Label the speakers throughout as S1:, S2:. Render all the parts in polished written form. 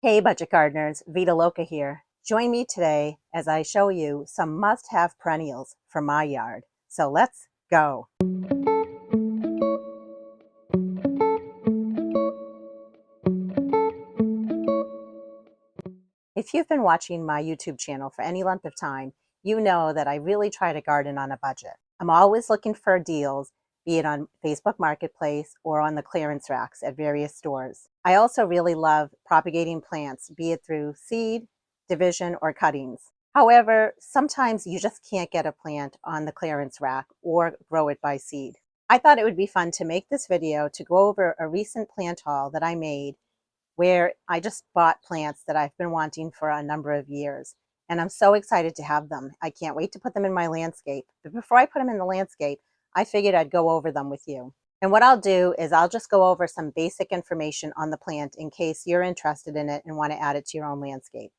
S1: Hey budget gardeners, Vita Loca here. Join me today as I show you some must-have perennials for my yard. So let's go. If you've been watching my YouTube channel for any length of time, you know that I really try to garden on a budget. I'm always looking for deals, be it on Facebook Marketplace or on the clearance racks at various stores. I also really love propagating plants, be it through seed, division, or cuttings. However, sometimes you just can't get a plant on the clearance rack or grow it by seed. I thought it would be fun to make this video to go over a recent plant haul that I made where I just bought plants that I've been wanting for a number of years. And I'm so excited to have them. I can't wait to put them in my landscape. But before I put them in the landscape, I figured I'd go over them with you. And what I'll do is I'll just go over some basic information on the plant in case you're interested in it and want to add it to your own landscape.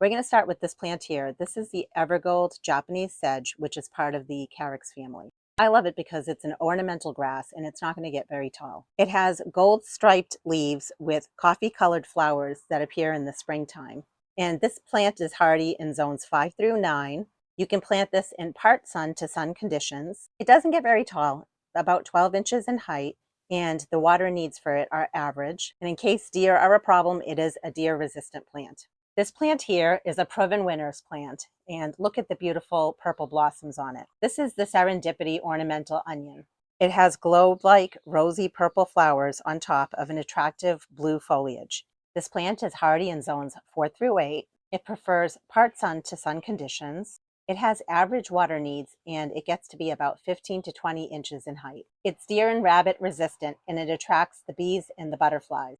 S1: We're going to start with this plant here. This is the Evergold Japanese Sedge, which is part of the Carex family. I love it because it's an ornamental grass and it's not going to get very tall. It has gold striped leaves with coffee colored flowers that appear in the springtime. And this plant is hardy in zones 5 through 9. You can plant this in part sun to sun conditions. It doesn't get very tall, about 12 inches in height, and the water needs for it are average. And in case deer are a problem, it is a deer resistant plant. This plant here is a proven winner's plant, and look at the beautiful purple blossoms on it. This is the Serendipity Ornamental Onion. It has globe-like rosy purple flowers on top of an attractive blue foliage. This plant is hardy in zones 4 through 8. It prefers part sun to sun conditions. It has average water needs, and it gets to be about 15 to 20 inches in height. It's deer and rabbit resistant, and it attracts the bees and the butterflies.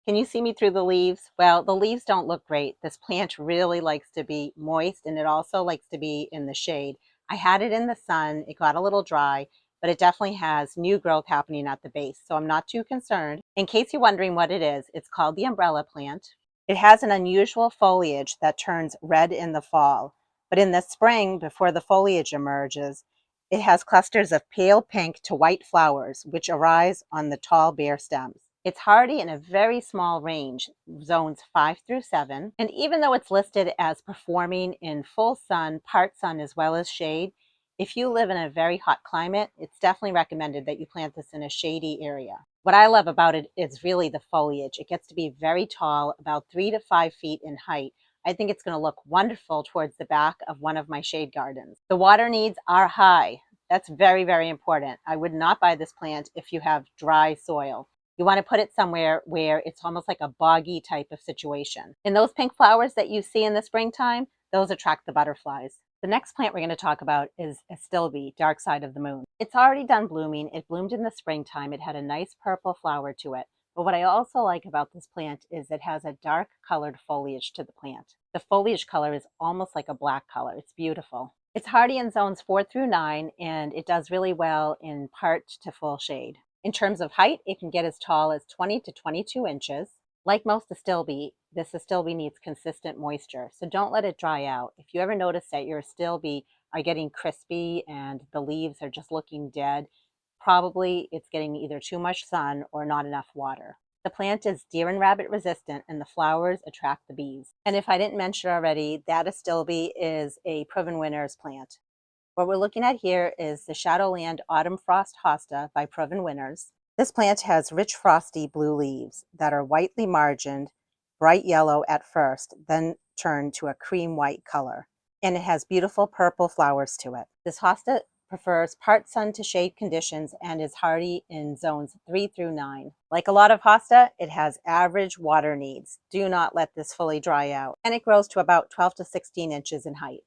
S1: Can you see me through the leaves? Well, the leaves don't look great. This plant really likes to be moist, and it also likes to be in the shade. I had it in the sun. It got a little dry, but it definitely has new growth happening at the base, so I'm not too concerned. In case you're wondering what it is, it's called the umbrella plant. It has an unusual foliage that turns red in the fall, but in the spring, before the foliage emerges, it has clusters of pale pink to white flowers, which arise on the tall bare stems. It's hardy in a very small range, zones 5 through 7, and even though it's listed as performing in full sun, part sun, as well as shade, if you live in a very hot climate, it's definitely recommended that you plant this in a shady area. What I love about it is really the foliage. It gets to be very tall, about 3 to 5 feet in height. I think it's going to look wonderful towards the back of one of my shade gardens. The water needs are high. That's very, very important. I would not buy this plant if you have dry soil. You want to put it somewhere where it's almost like a boggy type of situation. And those pink flowers that you see in the springtime, those attract the butterflies. The next plant we're going to talk about is Astilbe Dark Side of the Moon. It's already done blooming. It bloomed in the springtime. It had a nice purple flower to it. But what I also like about this plant is it has a dark colored foliage to the plant. The foliage color is almost like a black color. It's beautiful. It's hardy in zones 4 through 9, and it does really well in part to full shade. In terms of height, it can get as tall as 20 to 22 inches. Like most Astilbe, this Astilbe needs consistent moisture, so don't let it dry out. If you ever notice that your Astilbe are getting crispy and the leaves are just looking dead, probably it's getting either too much sun or not enough water. The plant is deer and rabbit resistant, and the flowers attract the bees. And if I didn't mention already, that Astilbe is a proven winner's plant. What we're looking at here is the Shadowland Autumn Frost Hosta by Proven Winners. This plant has rich frosty blue leaves that are whitely margined, bright yellow at first, then turn to a cream white color. And it has beautiful purple flowers to it. This hosta prefers part sun to shade conditions and is hardy in zones 3 through 9. Like a lot of hosta, it has average water needs. Do not let this fully dry out. And it grows to about 12 to 16 inches in height.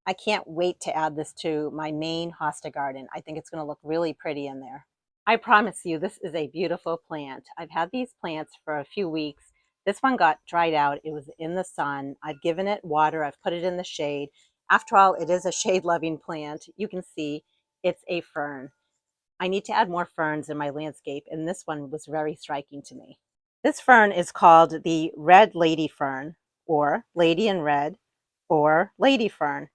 S1: I can't wait to add this to my main hosta garden. I think it's going to look really pretty in there. I promise you, this is a beautiful plant. I've had these plants for a few weeks. This one got dried out. It was in the sun. I've given it water. I've put it in the shade. After all, it is a shade-loving plant. You can see it's a fern. I need to add more ferns in my landscape, and this one was very striking to me. This fern is called the Red Lady Fern, or Lady in Red, or Lady Fern.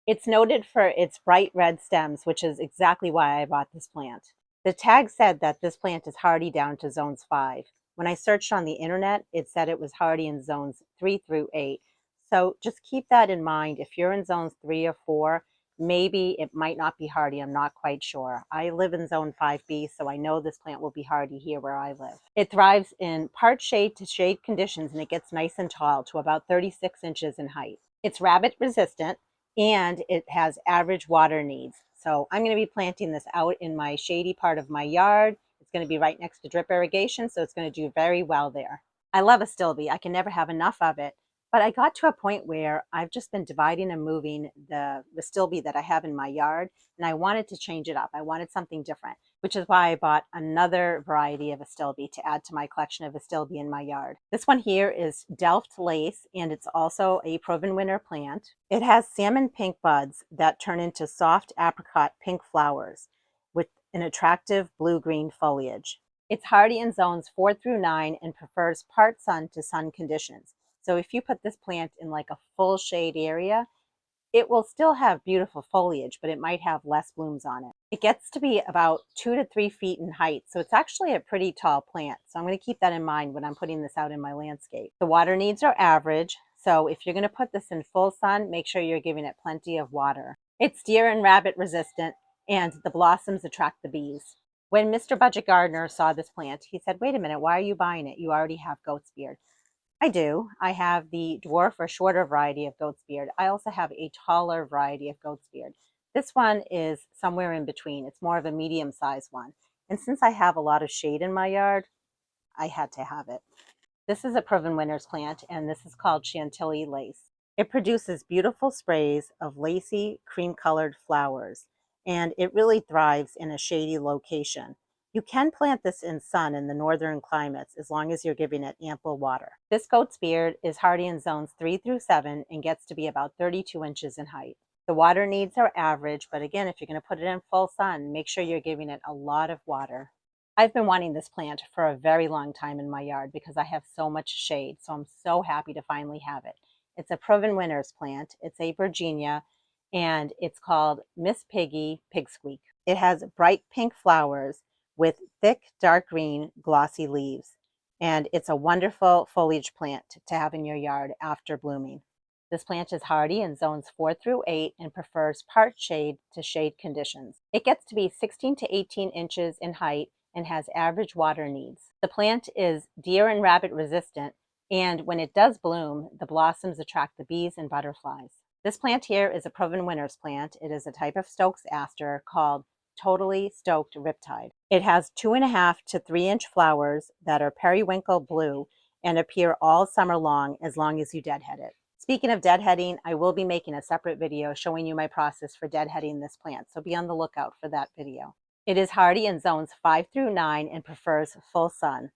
S1: It's noted for its bright red stems, which is exactly why I bought this plant. The tag said that this plant is hardy down to zones 5, When I searched on the internet, it said it was hardy in zones 3 through 8. So just keep that in mind. If you're in zones 3 or 4, maybe it might not be hardy. I'm not quite sure. I live in zone 5B, so I know this plant will be hardy here where I live. It thrives in part shade to shade conditions, and it gets nice and tall to about 36 inches in height. It's rabbit resistant, and it has average water needs. So I'm going to be planting this out in my shady part of my yard. It's going to be right next to drip irrigation, so it's going to do very well there. I love Astilbe. I can never have enough of it. But I got to a point where I've just been dividing and moving the Astilbe that I have in my yard, and I wanted to change it up. I wanted something different, which is why I bought another variety of Astilbe to add to my collection of Astilbe in my yard. This one here is Delft Lace, and it's also a proven winter plant. It has salmon pink buds that turn into soft apricot pink flowers with an attractive blue-green foliage. It's hardy in zones 4 through 9 and prefers part sun to sun conditions. So if you put this plant in like a full shade area, it will still have beautiful foliage, but it might have less blooms on it. It gets to be about 2 to 3 feet in height, so it's actually a pretty tall plant. So I'm going to keep that in mind when I'm putting this out in my landscape. The water needs are average, so if you're going to put this in full sun, make sure you're giving it plenty of water. It's deer and rabbit resistant, and the blossoms attract the bees. When Mr. Budget Gardener saw this plant, he said, "Wait a minute, why are you buying it? You already have Goatsbeard." I do. I have the dwarf or shorter variety of Goatsbeard. I also have a taller variety of Goatsbeard. This one is somewhere in between. It's more of a medium-sized one. And since I have a lot of shade in my yard, I had to have it. This is a proven winner's plant, and this is called Chantilly Lace. It produces beautiful sprays of lacy, cream-colored flowers, and it really thrives in a shady location. You can plant this in sun in the northern climates as long as you're giving it ample water. This Goatsbeard is hardy in zones 3 through 7 and gets to be about 32 inches in height. The water needs are average, but again, if you're going to put it in full sun, make sure you're giving it a lot of water. I've been wanting this plant for a very long time in my yard because I have so much shade, so I'm so happy to finally have it. It's a proven winner's plant. It's a Bergenia, and it's called Miss Piggy Pigsqueak. It has bright pink flowers with thick dark green glossy leaves, and it's a wonderful foliage plant to have in your yard after blooming. This plant is hardy in zones 4 through 8 and prefers part shade to shade conditions. It gets to be 16 to 18 inches in height and has average water needs. The plant is deer and rabbit resistant, and when it does bloom, the blossoms attract the bees and butterflies. This plant here is a proven winner's plant. It is a type of Stokes aster called Totally Stoked Riptide. It has 2.5 to 3-inch flowers that are periwinkle blue and appear all summer long as you deadhead it. Speaking of deadheading, I will be making a separate video showing you my process for deadheading this plant, so be on the lookout for that video. It is hardy in zones 5 through 9 and prefers full sun.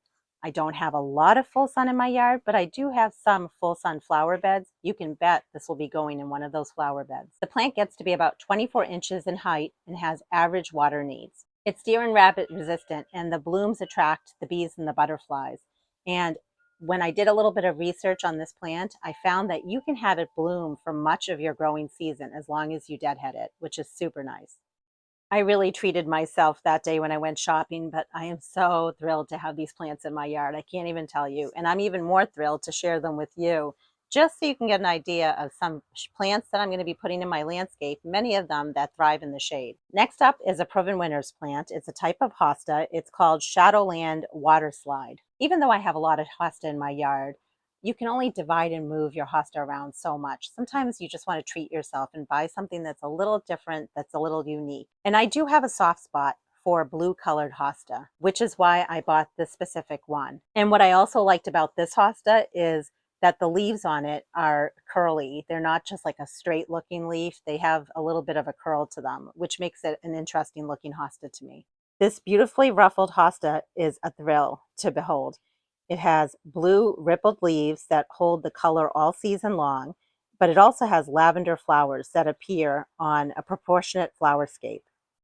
S1: I don't have a lot of full sun in my yard, but I do have some full sun flower beds. You can bet this will be going in one of those flower beds. The plant gets to be about 24 inches in height and has average water needs. It's deer and rabbit resistant, and the blooms attract the bees and the butterflies. And when I did a little bit of research on this plant, I found that you can have it bloom for much of your growing season as long as you deadhead it, which is super nice. I really treated myself that day when I went shopping, but I am so thrilled to have these plants in my yard. I can't even tell you. And I'm even more thrilled to share them with you, just so you can get an idea of some plants that I'm going to be putting in my landscape, many of them that thrive in the shade. Next up is a proven winner's plant. It's a type of hosta. It's called Shadowland Water Slide. Even though I have a lot of hosta in my yard, you can only divide and move your hosta around so much. Sometimes you just want to treat yourself and buy something that's a little different, that's a little unique. And I do have a soft spot for blue colored hosta, which is why I bought this specific one. And what I also liked about this hosta is that the leaves on it are curly. They're not just like a straight looking leaf. They have a little bit of a curl to them, which makes it an interesting looking hosta to me. This beautifully ruffled hosta is a thrill to behold. It has blue rippled leaves that hold the color all season long, but it also has lavender flowers that appear on a proportionate flowerscape.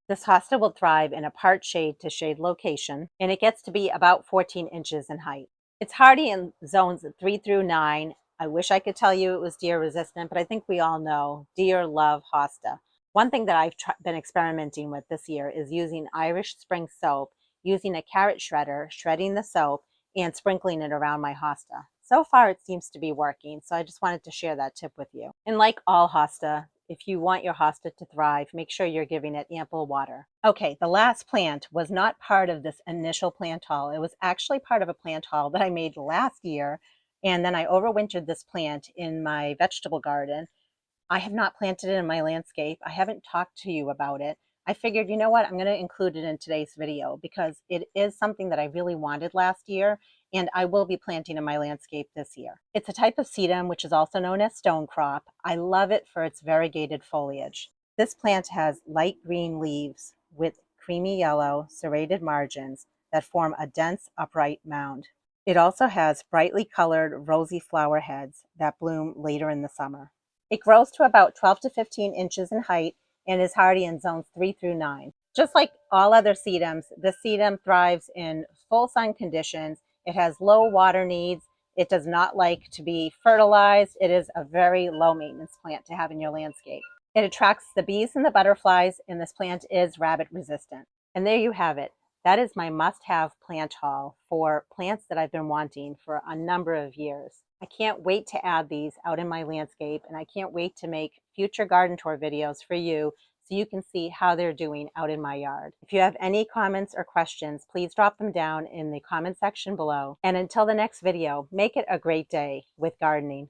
S1: This hosta will thrive in a part shade to shade location, and it gets to be about 14 inches in height. It's hardy in zones 3 through 9. I wish I could tell you it was deer resistant, but I think we all know deer love hosta. One thing that I've been experimenting with this year is using Irish Spring soap, using a carrot shredder, shredding the soap, and sprinkling it around my hosta. So far, it seems to be working, so I just wanted to share that tip with you. And like all hosta, if you want your hosta to thrive, make sure you're giving it ample water. Okay, the last plant was not part of this initial plant haul. It was actually part of a plant haul that I made last year, and then I overwintered this plant in my vegetable garden. I have not planted it in my landscape. I haven't talked to you about it. I figured, you know what, I'm going to include it in today's video because it is something that I really wanted last year, and I will be planting in my landscape this year. It's a type of sedum, which is also known as stonecrop. I love it for its variegated foliage. This plant has light green leaves with creamy yellow serrated margins that form a dense upright mound. It also has brightly colored rosy flower heads that bloom later in the summer. It grows to about 12 to 15 inches in height and is hardy in zones 3 through 9. Just like all other sedums, this sedum thrives in full sun conditions. It has low water needs. It does not like to be fertilized. It is a very low maintenance plant to have in your landscape. It attracts the bees and the butterflies, and this plant is rabbit resistant. And there you have it. That is my must-have plant haul for plants that I've been wanting for a number of years. I can't wait to add these out in my landscape, and I can't wait to make future garden tour videos for you so you can see how they're doing out in my yard. If you have any comments or questions, please drop them down in the comment section below. And until the next video, make it a great day with gardening.